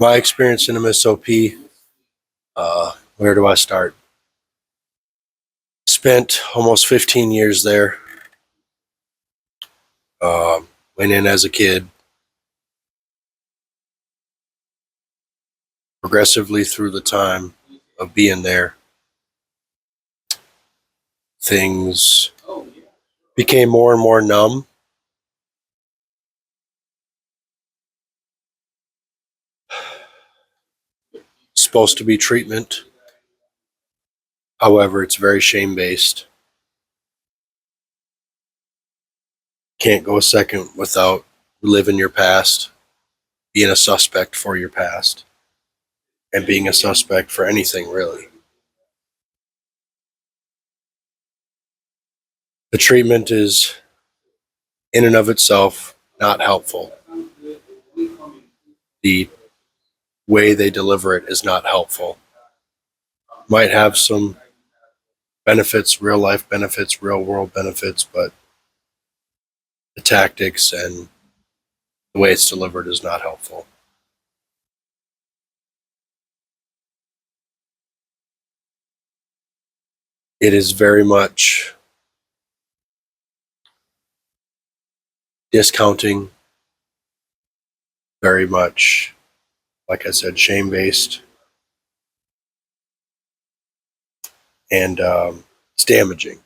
My experience in MSOP, where do I start? Spent almost 15 years there. Went in as a kid. Progressively through the time of being there, things became more and more numb. Supposed to be treatment. However, it's very shame-based. Can't go a second without living your past, being a suspect for your past, and being a suspect for anything, really. The treatment is, in and of itself, not helpful. The way they deliver it is not helpful. Might have some benefits, real life benefits, real world benefits, but the tactics and the way it's delivered is not helpful. It is very much discounting, very much, like I said, shame-based, and it's damaging.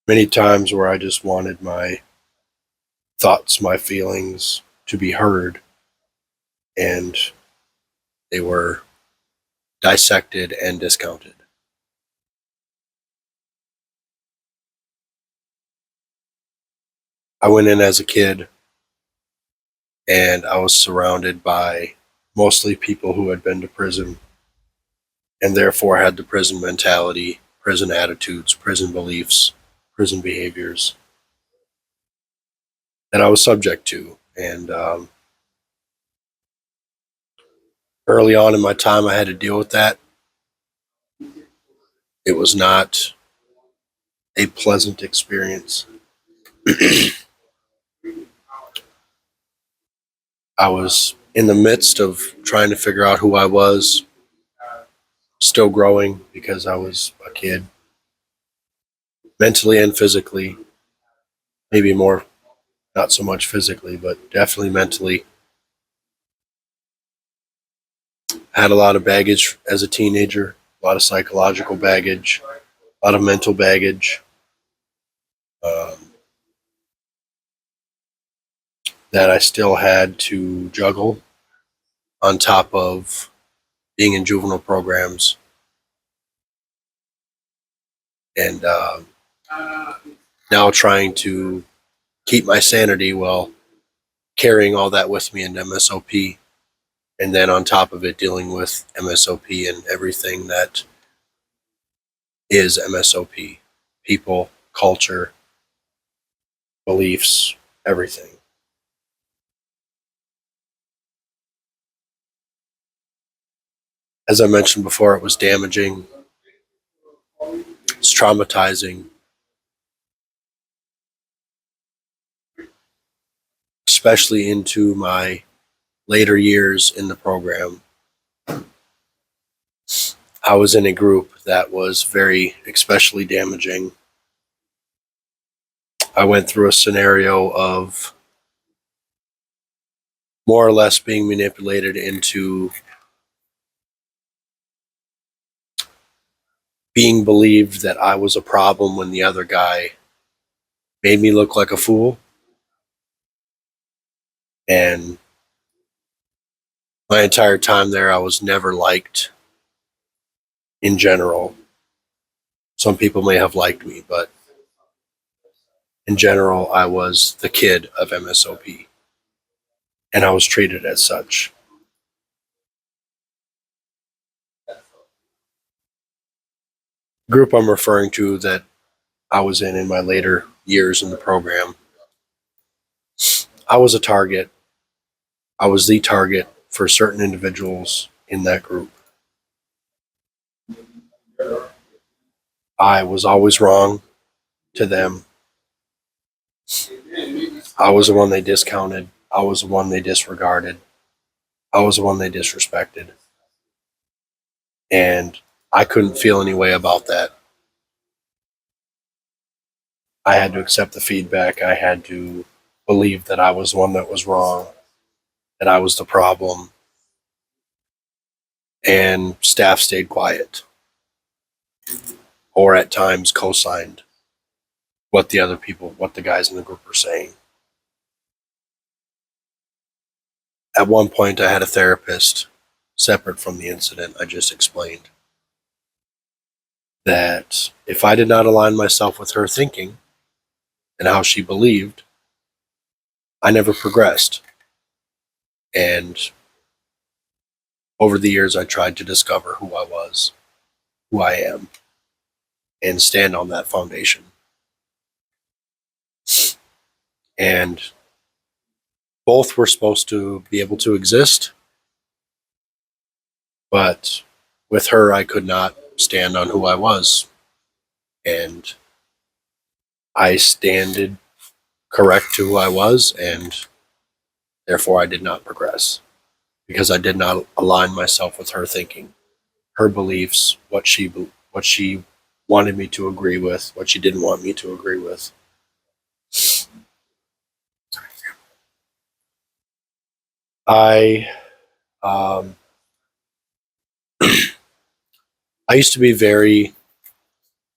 Many times where I just wanted my thoughts, my feelings to be heard, and they were dissected and discounted. I went in as a kid, and I was surrounded by mostly people who had been to prison and therefore had the prison mentality, prison attitudes, prison beliefs, prison behaviors that I was subject to. And early on in my time, I had to deal with that. It was not a pleasant experience. I was in the midst of trying to figure out who I was, still growing because I was a kid, mentally and physically, maybe more, not so much physically, but definitely mentally. Had a lot of baggage as a teenager, a lot of psychological baggage, a lot of mental baggage that I still had to juggle on top of being in juvenile programs and now trying to keep my sanity while carrying all that with me into MSOP, and then on top of it dealing with MSOP and everything that is MSOP, people, culture, beliefs, everything. As I mentioned before, it was damaging, it's traumatizing, especially into my later years in the program. I was in a group that was very especially damaging. I went through a scenario of more or less being manipulated into being believed that I was a problem when the other guy made me look like a fool. And my entire time there, I was never liked in general. Some people may have liked me, but in general, I was the kid of MSOP, and I was treated as such. The group I'm referring to that I was in my later years in the program, I was a target. I was the target for certain individuals in that group. I was always wrong to them. I was the one they discounted. I was the one they disregarded. I was the one they disrespected. And I couldn't feel any way about that. I had to accept the feedback. I had to believe that I was the one that was wrong, that I was the problem. And staff stayed quiet, or at times co-signed what the guys in the group were saying. At one point, I had a therapist separate from the incident I just explained, that if I did not align myself with her thinking and how she believed, I never progressed. And over the years, I tried to discover who I was, who I am, and stand on that foundation. And both were supposed to be able to exist, but with her, I could not stand on who I was. And I standed correct to who I was, and therefore I did not progress because I did not align myself with her thinking, her beliefs, what she wanted me to agree with, what she didn't want me to agree with. I um, I used to be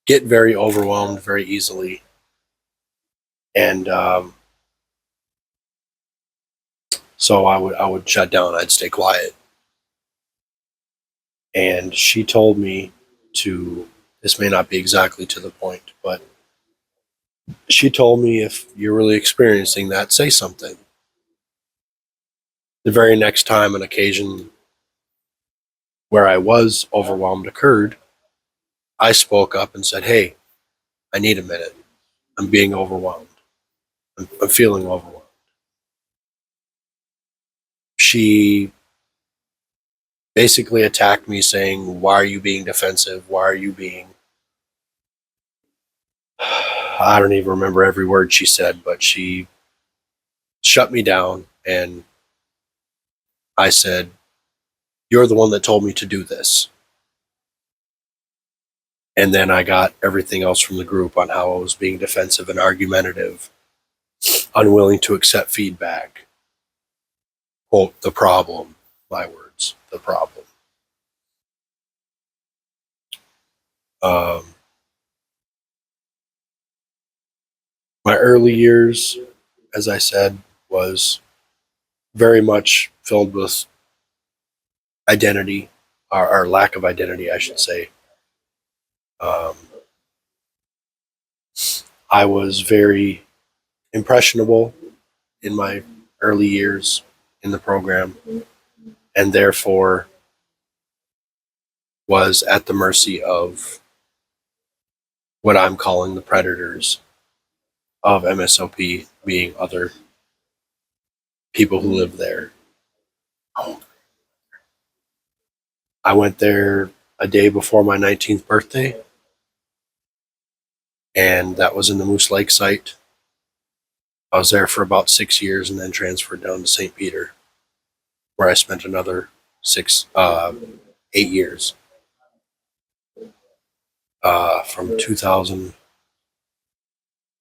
get very overwhelmed very easily, and so I would shut down. I'd stay quiet. And she told me to. This may not be exactly to the point, but she told me, if you're really experiencing that, say something. The very next time an occasion where I was overwhelmed occurred, I spoke up and said, "Hey, I need a minute. I'm being overwhelmed. I'm feeling overwhelmed." She basically attacked me, saying, "Why are you being defensive? Why are you being..." I don't even remember every word she said, but she shut me down, and I said, "You're the one that told me to do this." And then I got everything else from the group on how I was being defensive and argumentative, unwilling to accept feedback. Quote, "the problem," my words, "the problem." Um, my early years, as I said, was very much filled with identity, or lack of identity, I should say. Um, I was very impressionable in my early years in the program, and therefore was at the mercy of what I'm calling the predators of MSOP, being other people who live there. I went there a day before my 19th birthday, and that was in the Moose Lake site. I was there for about 6 years and then transferred down to St. Peter, where I spent another 8 years. From 2000,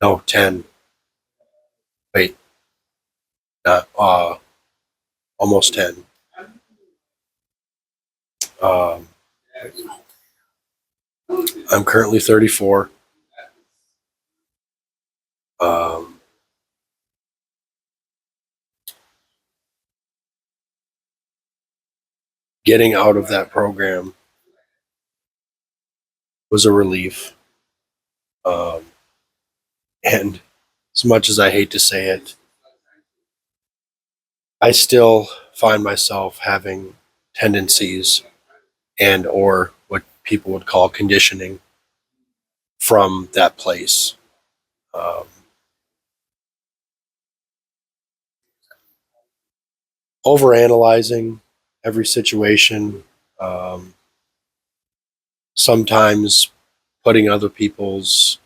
no, 10, wait, not, almost 10. Um, I'm currently 34. Um, Getting out of that program was a relief. Um, and as much as I hate to say it, I still find myself having tendencies and or what people would call conditioning from that place. Um, Overanalyzing every situation, um, sometimes putting other people's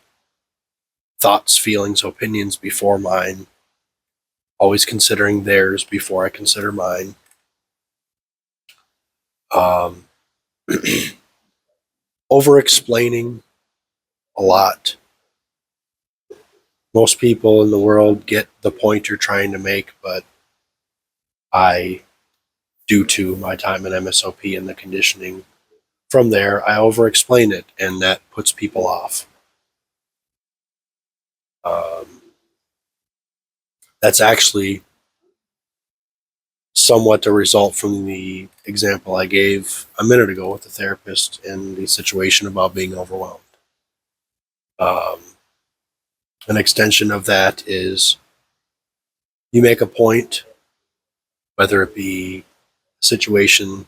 thoughts, feelings, opinions before mine, always considering theirs before I consider mine. Um, Over explaining a lot. Most people in the world get the point you're trying to make, but I, due to my time in MSOP and the conditioning from there, I over explain it, and that puts people off. Um, that's actually somewhat a result from the example I gave a minute ago with the therapist in the situation about being overwhelmed. Um, an extension of that is you make a point, whether it be a situation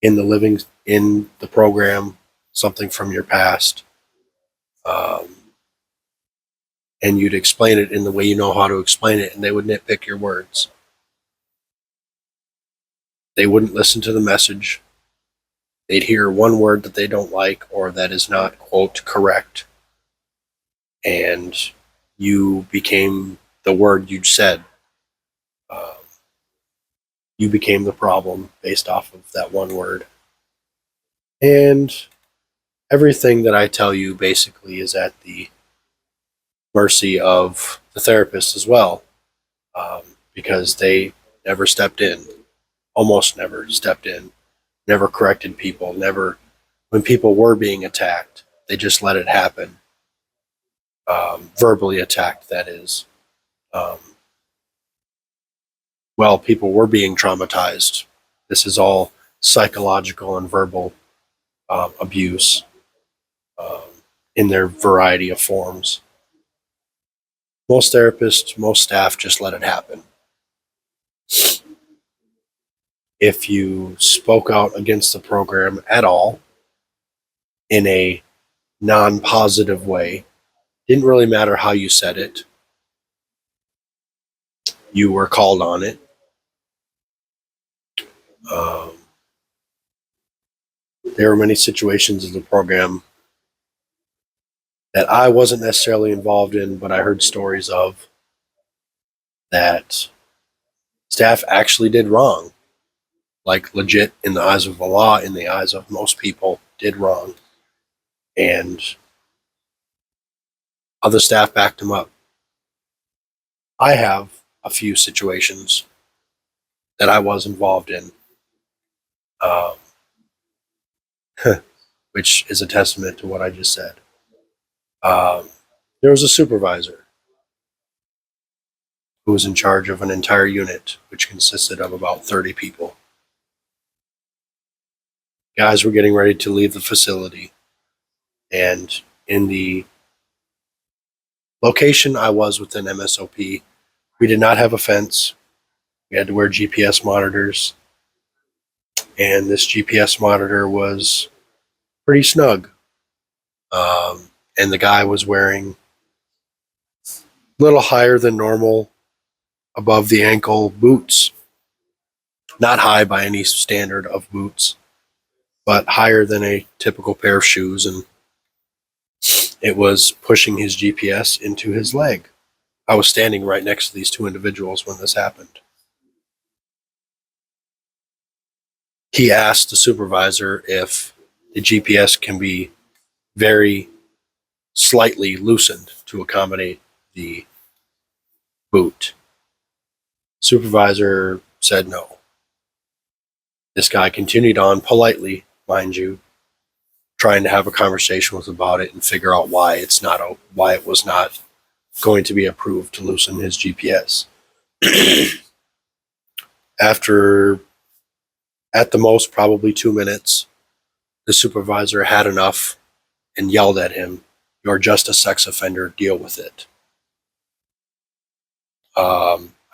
in the program, something from your past, um, and you'd explain it in the way you know how to explain it, and they would nitpick your words. They wouldn't listen to the message. They'd hear one word that they don't like or that is not, quote, correct, and you became the word you said. Um, you became the problem based off of that one word. And everything that I tell you basically is at the mercy of the therapist as well, because they never stepped in, almost never stepped in, never corrected people, never, when people were being attacked, they just let it happen. Verbally attacked, that is. Um, well, people were being traumatized. This is all psychological and verbal abuse um, in their variety of forms. Most therapists, most staff just let it happen. If you spoke out against the program at all in a non positive way, didn't really matter how you said it, you were called on it. Um, there were many situations in the program that I wasn't necessarily involved in, but I heard stories of that staff actually did wrong. Like legit, in the eyes of the law, in the eyes of most people, did wrong. And other staff backed them up. I have a few situations that I was involved in, um, which is a testament to what I just said. Um, there was a supervisor who was in charge of an entire unit, which consisted of about 30 people. Guys were getting ready to leave the facility, and in the location I was within MSOP, we did not have a fence. We had to wear GPS monitors, and this GPS monitor was pretty snug. And the guy was wearing a little higher than normal, above the ankle boots. Not high by any standard of boots, but higher than a typical pair of shoes, and it was pushing his GPS into his leg. I was standing right next to these two individuals when this happened. He asked the supervisor if the GPS can be very slightly loosened to accommodate the boot. Supervisor said no. This guy continued on politely, mind you, trying to have a conversation with him about it and figure out why it was not going to be approved to loosen his GPS. After, at the most, probably 2 minutes, the supervisor had enough and yelled at him, "You're just a sex offender, deal with it."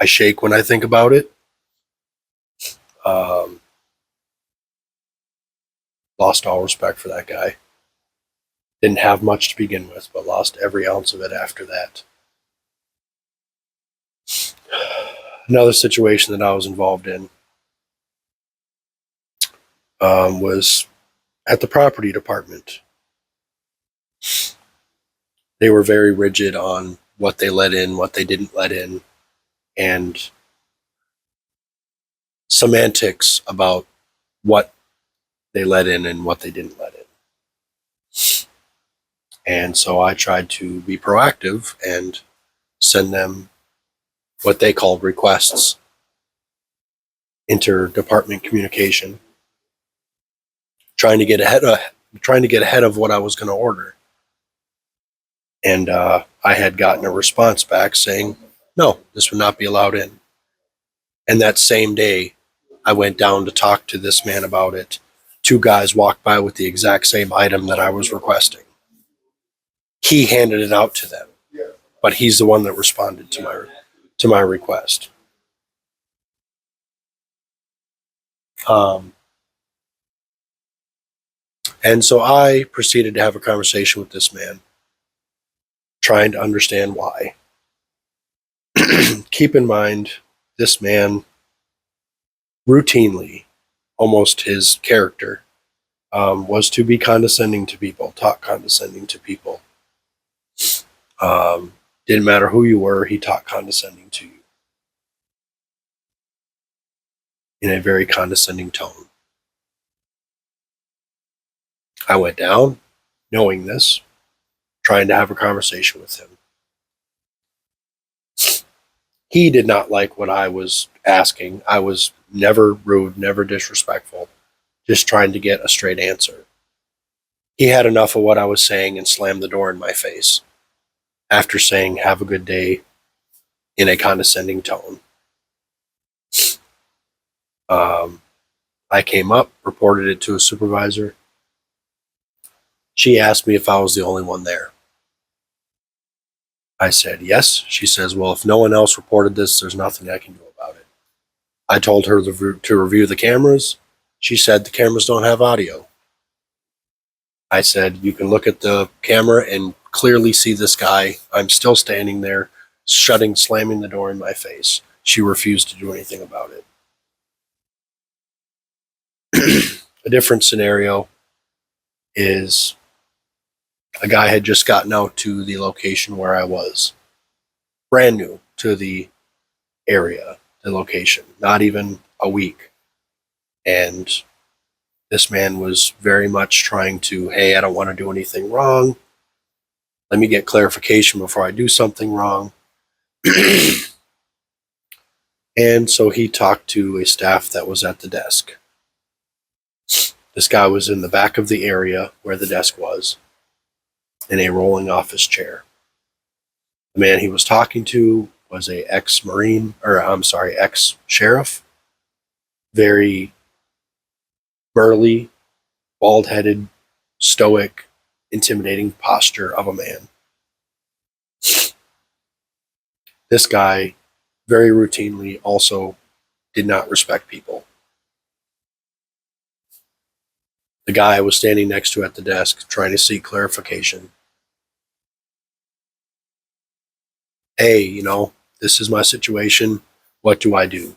I shake when I think about it. Um, Lost all respect for that guy. Didn't have much to begin with, but lost every ounce of it after that. Another situation that I was involved in was at the property department. They were very rigid on what they let in, what they didn't let in. and semantics about what they let in and what they didn't let in. And so I tried to be proactive and send them what they called requests, interdepartment communication, trying to get ahead of what I was going to order. And I had gotten a response back saying, no, this would not be allowed in. And that same day, I went down to talk to this man about it. 2 guys walked by with the exact same item that I was requesting. He handed it out to them, but he's the one that responded to my request. And so I proceeded to have a conversation with this man, trying to understand why. Keep in mind, this man routinely, almost his character, was to be condescending to people, talk condescending to people. Didn't matter who you were, he talked condescending to you in a very condescending tone. I went down, knowing this, trying to have a conversation with him. He did not like what I was asking. I was never rude, never disrespectful, just trying to get a straight answer. He had enough of what I was saying and slammed the door in my face after saying, have a good day, in a condescending tone. I came up, reported it to a supervisor. She asked me if I was the only one there. I said yes. She says, well, if no one else reported this, there's nothing I can do about it. I told her to review the cameras. She said the cameras don't have audio. I said, you can look at the camera and clearly see this guy. I'm still standing there, slamming the door in my face. She refused to do anything about it. A different scenario is a guy had just gotten out to the location where I was. Brand new to the area, the location, not even a week. And this man was very much trying to, hey, I don't want to do anything wrong. Let me get clarification before I do something wrong. And so he talked to a staff that was at the desk. This guy was in the back of the area where the desk was, in a rolling office chair. The man he was talking to was a ex-sheriff, very burly, bald-headed, stoic, intimidating posture of a man. This guy very routinely also did not respect people. The guy I was standing next to at the desk trying to seek clarification. Hey, this is my situation. What do I do?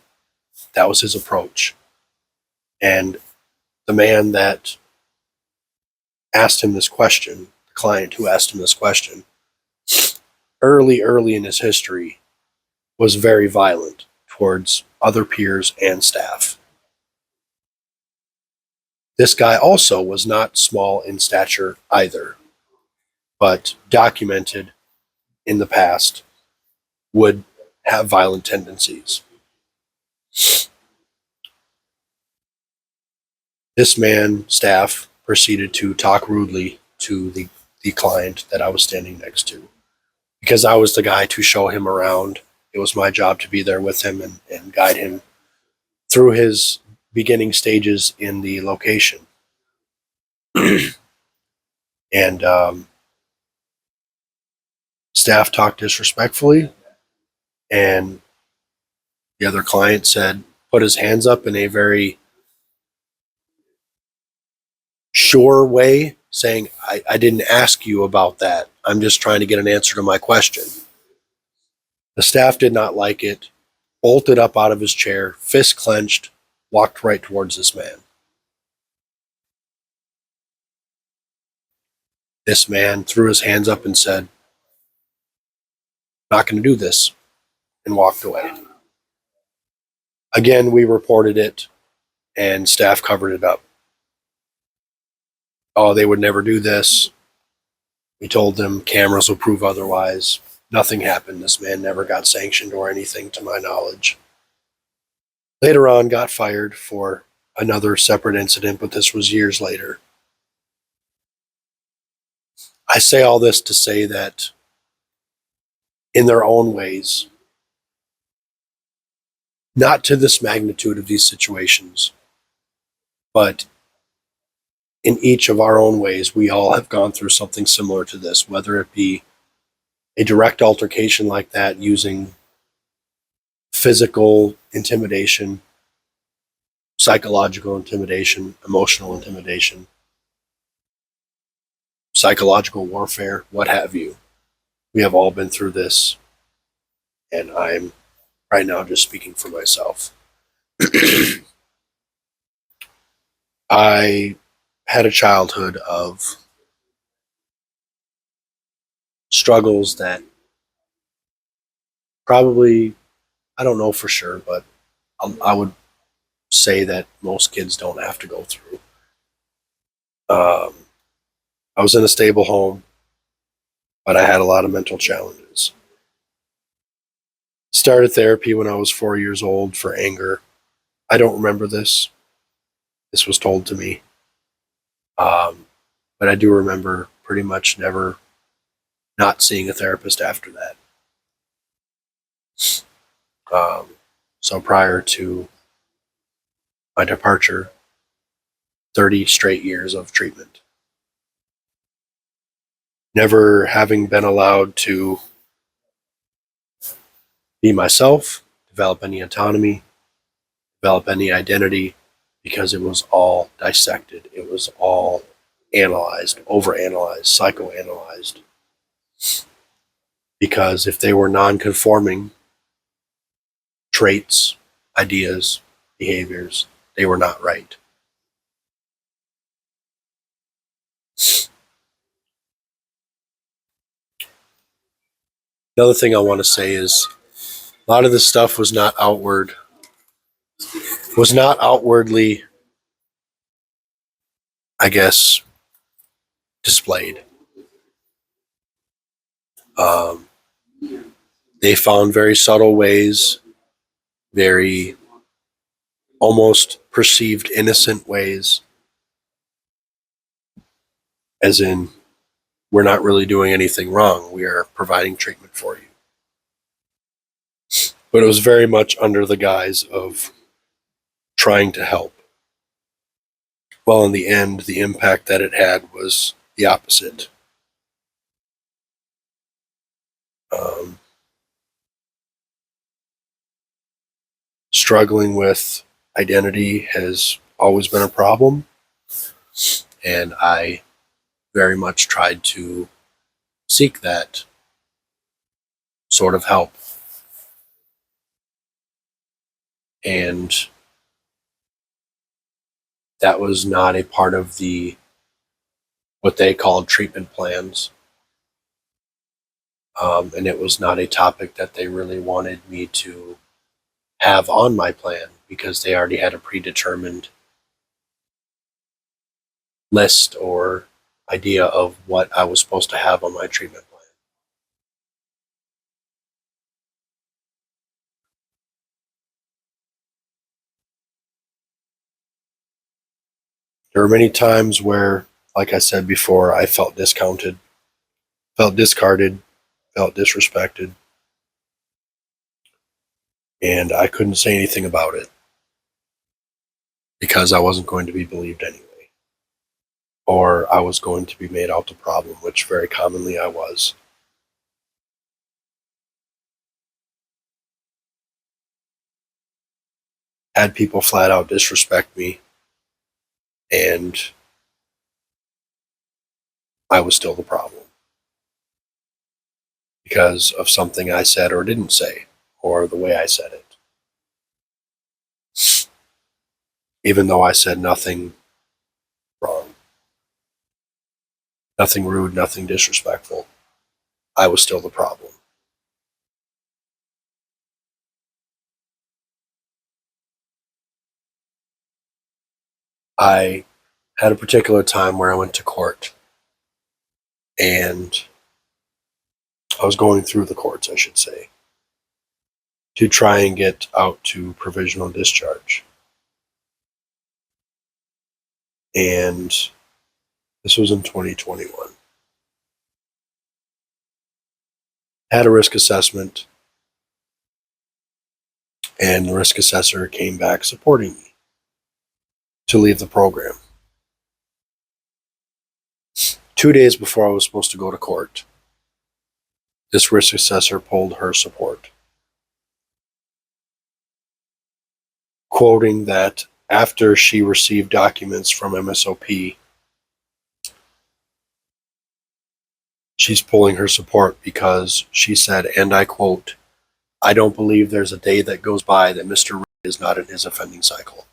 That was his approach. And the man that asked him this question, the client who asked him this question, early in his history, was very violent towards other peers and staff. This guy also was not small in stature either, but documented in the past would have violent tendencies. This man, staff, proceeded to talk rudely to the client that I was standing next to. Because I was the guy to show him around, it was my job to be there with him and guide him through his beginning stages in the location. And staff talked disrespectfully, and the other client put his hands up in a very sure way, saying, I didn't ask you about that. I'm just trying to get an answer to my question. The staff did not like it, bolted up out of his chair, fist clenched, walked right towards this man. This man threw his hands up and said, not going to do this, and walked away. Again, we reported it and staff covered it up. Oh, they would never do this. We told them cameras will prove otherwise. Nothing happened. This man never got sanctioned or anything to my knowledge. Later on, got fired for another separate incident, but this was years later. I say all this to say that in their own ways, not to this magnitude of these situations, but in each of our own ways, we all have gone through something similar to this, whether it be a direct altercation like that using physical intimidation, psychological intimidation, emotional intimidation, psychological warfare, what have you. We have all been through this, and I'm right now just speaking for myself. I had a childhood of struggles that probably, I don't know for sure, but I would say that most kids don't have to go through. I was in a stable home, but I had a lot of mental challenges. Started therapy when I was 4 years old for anger. I don't remember this. This was told to me. But I do remember pretty much never not seeing a therapist after that. So prior to my departure, 30 straight years of treatment. Never having been allowed to be myself, develop any autonomy, develop any identity, because it was all dissected. It was all analyzed, overanalyzed, psychoanalyzed. Because if they were non-conforming traits, ideas, behaviors, they were not right. Another thing I want to say is a lot of this stuff was not outwardly, I guess, displayed. Um, they found very subtle ways, very almost perceived innocent ways, as in, we're not really doing anything wrong. We are providing treatment for you. But it was very much under the guise of trying to help. Well, in the end, the impact that it had was the opposite. Um, Struggling with identity has always been a problem, and I very much tried to seek that sort of help. And that was not a part of the what they called treatment plans. And it was not a topic that they really wanted me to have on my plan because they already had a predetermined list or idea of what I was supposed to have on my treatment plan. There were many times where, like I said before, I felt discounted, felt discarded, felt disrespected, and I couldn't say anything about it because I wasn't going to be believed anyway. Or I was going to be made out the problem, which very commonly I was. Had people flat out disrespect me, and I was still the problem because of something I said or didn't say, or the way I said it. Even though I said nothing wrong, nothing rude, nothing disrespectful, I was still the problem. I had a particular time where I went to court, and I was going through the courts, I should say, to try and get out to provisional discharge. And this was in 2021. Had a risk assessment, and the risk assessor came back supporting me to leave the program. 2 days before I was supposed to go to court, this risk assessor pulled her support, quoting that after she received documents from MSOP, she's pulling her support because she said, and I quote, "I don't believe there's a day that goes by that Mr. Reed is not in his offending cycle."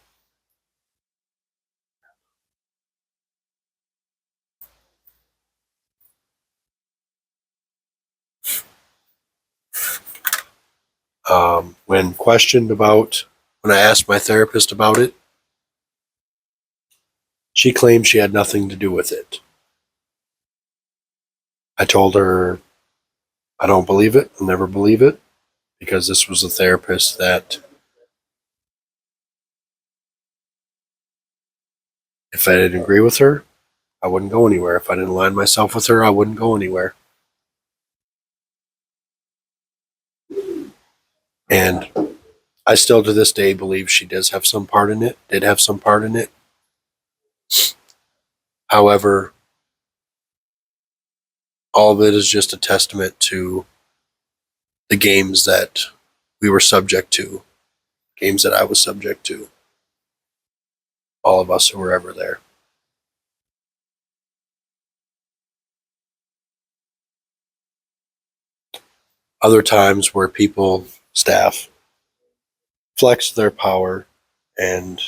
When questioned about, when I asked my therapist about it, she claimed she had nothing to do with it. I told her I don't believe it. I'll never believe it, because this was a therapist that, if I didn't agree with her, I wouldn't go anywhere. If I didn't align myself with her, I wouldn't go anywhere. And I still to this day believe she does have some part in it, did have some part in it. However, all of it is just a testament to the games that we were subject to, games that I was subject to, all of us who were ever there. Other times where people, staff, flex their power and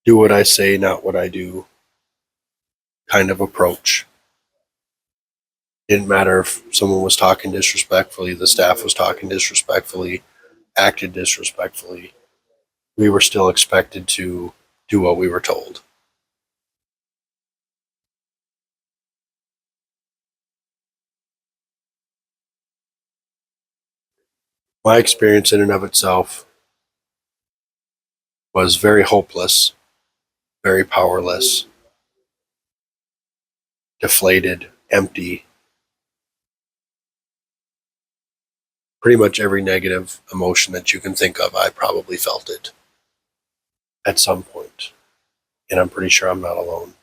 do what I say, not what I do kind of approach. Didn't matter if someone was talking disrespectfully, the staff was talking disrespectfully, acted disrespectfully. We were still expected to do what we were told. My experience in and of itself was very hopeless, very powerless, deflated, empty. Pretty much every negative emotion that you can think of, I probably felt it at some point. And I'm pretty sure I'm not alone.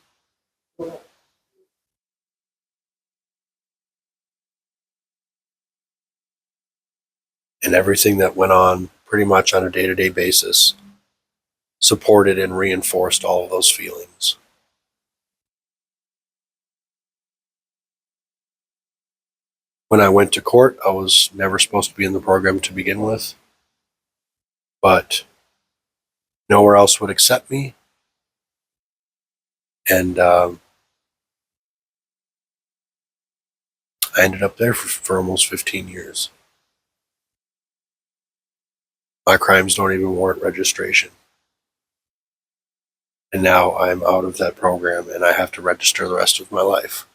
And everything that went on pretty much on a day-to-day basis supported and reinforced all of those feelings. When I went to court, I was never supposed to be in the program to begin with, but nowhere else would accept me. And I ended up there for almost 15 years. My crimes don't even warrant registration. And now I'm out of that program and I have to register the rest of my life.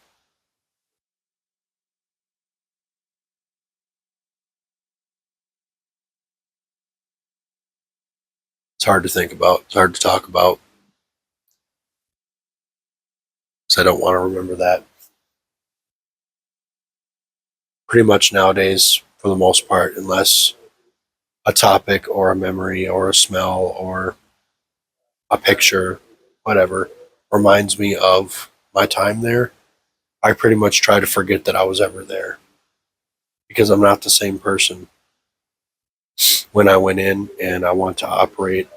It's hard to think about. It's hard to talk about, because I don't want to remember that. Pretty much nowadays, for the most part, unless a topic or a memory or a smell or a picture, whatever, reminds me of my time there, I pretty much try to forget that I was ever there, because I'm not the same person when I went in, and I want to operate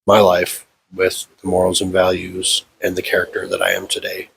my life with the morals and values and the character that I am today.